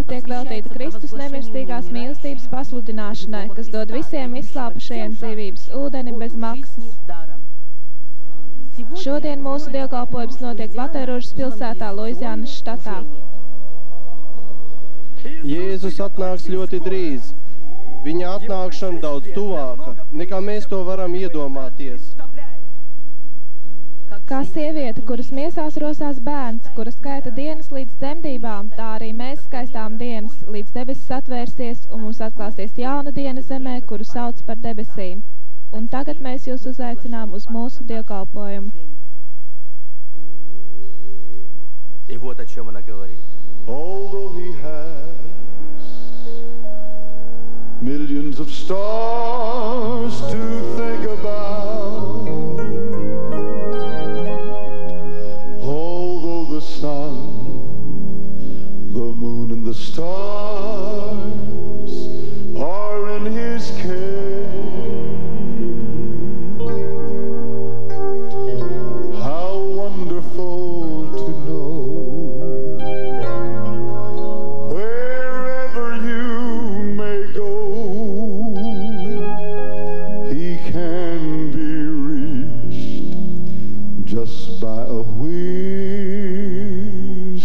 tiek veltīta Kristus nemirstīgās mīlestības pasludināšanai, kas dod visiem izslāpušajiem dzīvības ūdeni bez maksas. Šodien mūsu dievkalpojums notiek Baterūžas pilsētā, Luiziānas štatā. Jēzus atnāks ļoti drīz. Viņa atnākšana daudz tuvāka, nekā mēs to varam iedomāties. Kā sieviete, kuras miesās rosās bērns, kura skaita dienas līdz dzemdībām, tā arī mēs skaistām dienas, līdz debesis atvērsies un mums atklāsies jauna diena zemē, kuru sauc par debesīm. Un tagad mēs jūs uzaicinām uz mūsu dievkalpojumu. И вот о чем она говорит. Although he has millions of stars to think about, although the sun, the moon and the stars are in his care, how wonderful to know wherever you may go, he can be reached just by a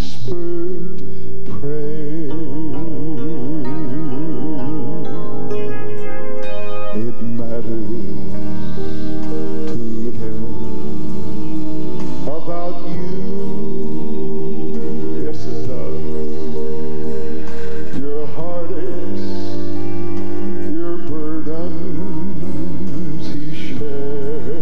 whispered prayer. It matters to him about you. Yes, it does. Your heartaches, your burdens he shares.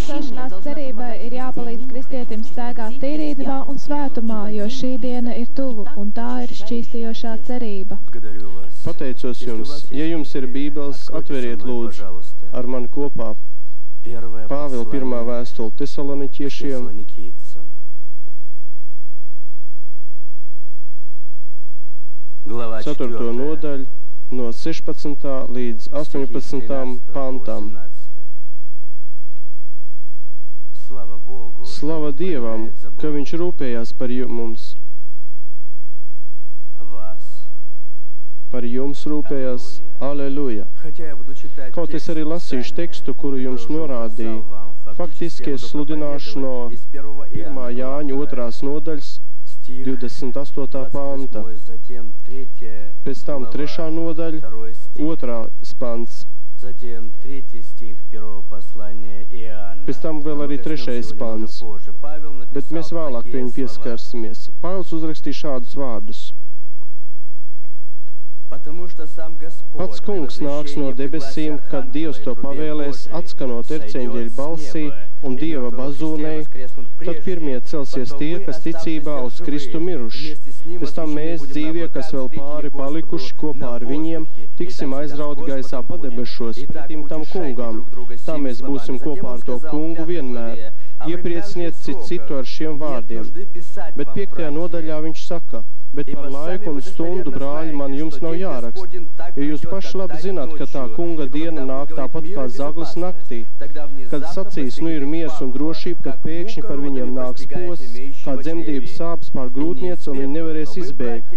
jaunās celšanās cerībai ir jāpalīdz kristietim staigāt tīrībā un svētumā, jo šī diena ir tuvu, un tā ir šķīstījošā cerība. Pateicos jums, ja jums ir bībeles, atveriet lūdzu ar mani kopā. Pāvila 1. vēstule Tesaloniķiešiem, 4. nodaļu, no 16. līdz 18. pantam. Slava Dievam, ka viņš rūpējās par mums. Par jums rūpējās. Aleluja! Kaut es arī lasīšu tekstu, kuru jums norādīju. Faktiski es sludināšu no 1. Jāņa 2. nodaļas 28. panta. Pēc tam 3. nodaļa, 2. pants. Pēc tam vēl arī 3. pants. Bet mēs vēlāk pie viņu pieskarsimies. Pāvils uzrakstīja šādus vārdus. Pats kungs nāks no debesīm, kad Dievs to pavēlēs, atskanot erceņģeļa balsī un Dieva bazūnei, tad pirmie celsies tie, kas ticībā uz Kristu miruši. Pēc tam mēs, dzīvie, kas vēl pāri palikuši kopā ar viņiem, tiksim aizrauti gaisā padebešos pretim tam kungam. Tā mēs būsim kopā ar to kungu vienmēr. Ieprieciniet citu ar šiem vārdiem. Bet 5. nodaļā viņš saka, bet par laiku un stundu, brāļi, man jums nav jāraksta, jo jūs paši labi zināt, ka tā kunga diena nāk tāpat kā zaglis naktī, kad sacīs, nu ir miers un drošība, tad pēkšņi par viņiem nāks posts, kā dzemdības sāpes pār grūtnieci, un viņi nevarēs izbēgt.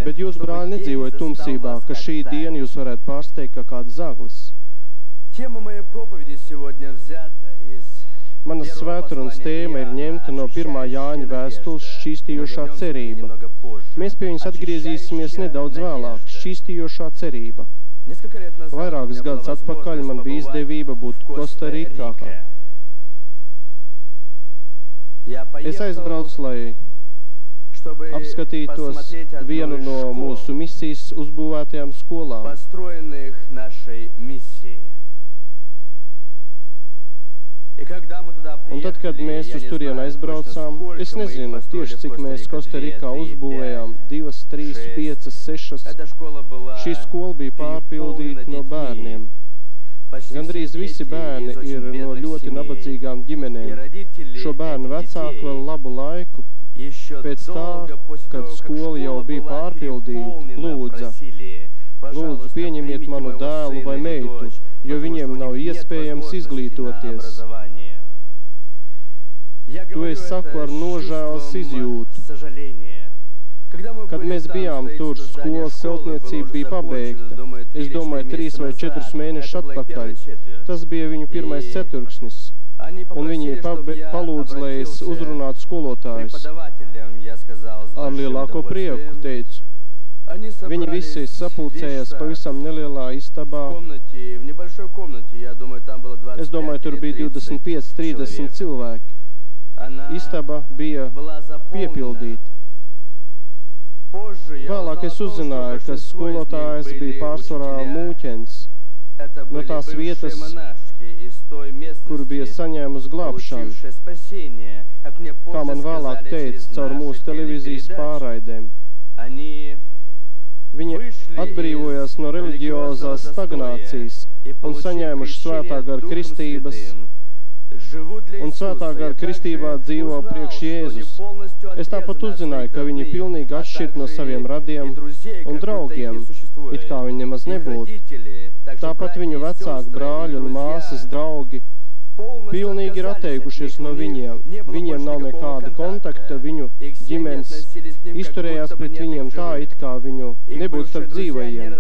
Bet jūs, brāļi, nedzīvojat tumsībā, ka šī diena jūs varētu pārsteigt kā kāds zaglis. Manas svētrunas tēma ir ņemta no 1. Jāņa vēstules šķīstījošā cerība. Mēs pie viņas atgriezīsimies nedaudz vēlāk. Šķīstījošā cerība. Vairākus gadus atpakaļ man bija izdevība būt Kostarikā. Es aizbraucu, lai apskatītos vienu no mūsu misijas uzbūvētajām skolām. Un tad, kad mēs uz turienu aizbraucām, es nezinu tieši, cik mēs Kostarikā uzbūvējām, 2, 3, 5, 6. Šī skola bija pārpildīta no bērniem. Gandrīz visi bērni ir no ļoti nabadzīgām ģimenēm. Šo bērnu vecāku vēl labu laiku, pēc tā, kad skola jau bija pārpildīta, lūdzu, pieņemiet manu dēlu vai meitu, jo viņiem nav iespējams izglītoties. To es saku ar nožēlas izjūtu. Kad mēs bijām tur, skolas celtniecība bija pabeigta. Es domāju, 3 vai 4 mēnešus atpakaļ. Tas bija viņu 1. ceturksnis. Un viņi palūdz, lai es uzrunātu skolotājus. Ar lielāko prieku, teicu. Viņi visi sapulcējās pavisam nelielā istabā. Es domāju, tur bija 25-30 cilvēki. Istaba bija piepildīta. Vēlāk es uzzināju, ka skolotājs bija pārsvarā mūķens no tās vietas, kur bija saņēmusi glābšanu, kā man vēlāk teica, caur mūsu televīzijas pārraidēm. Viņi atbrīvojās no reliģiozās stagnācijas un saņēmuši svētā gara kristības, un svētā gara kristībā dzīvo priekš Jēzus. Es tāpat uzzināju, ka viņi pilnīgi atšķirt no saviem radiem un draugiem, it kā viņi nemaz nebūtu. Tāpat viņu vecāki brāļi un māsas draugi pilnīgi ir atteikušies no viņiem. Viņiem nav nekāda kontakta, viņu ģimenes izturējās pret viņiem tā, it kā viņu nebūtu starp dzīvajiem.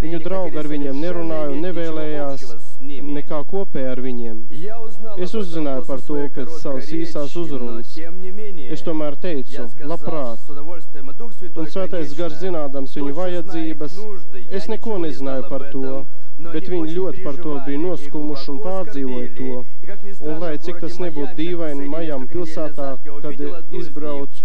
Viņu draugi ar viņiem nerunāja un nevēlējās nekā kopēja ar viņiem. Es uzzināju par to pēc savas īsās uzrunas. Es tomēr teicu, labprāt. Un svētais gars zinādams viņu vajadzības, es neko nezināju par to, bet viņi ļoti par to bija noskumuši un pārdzīvoja to. Un lai cik tas nebūtu dīvaini Majam pilsētā, kad izbrauc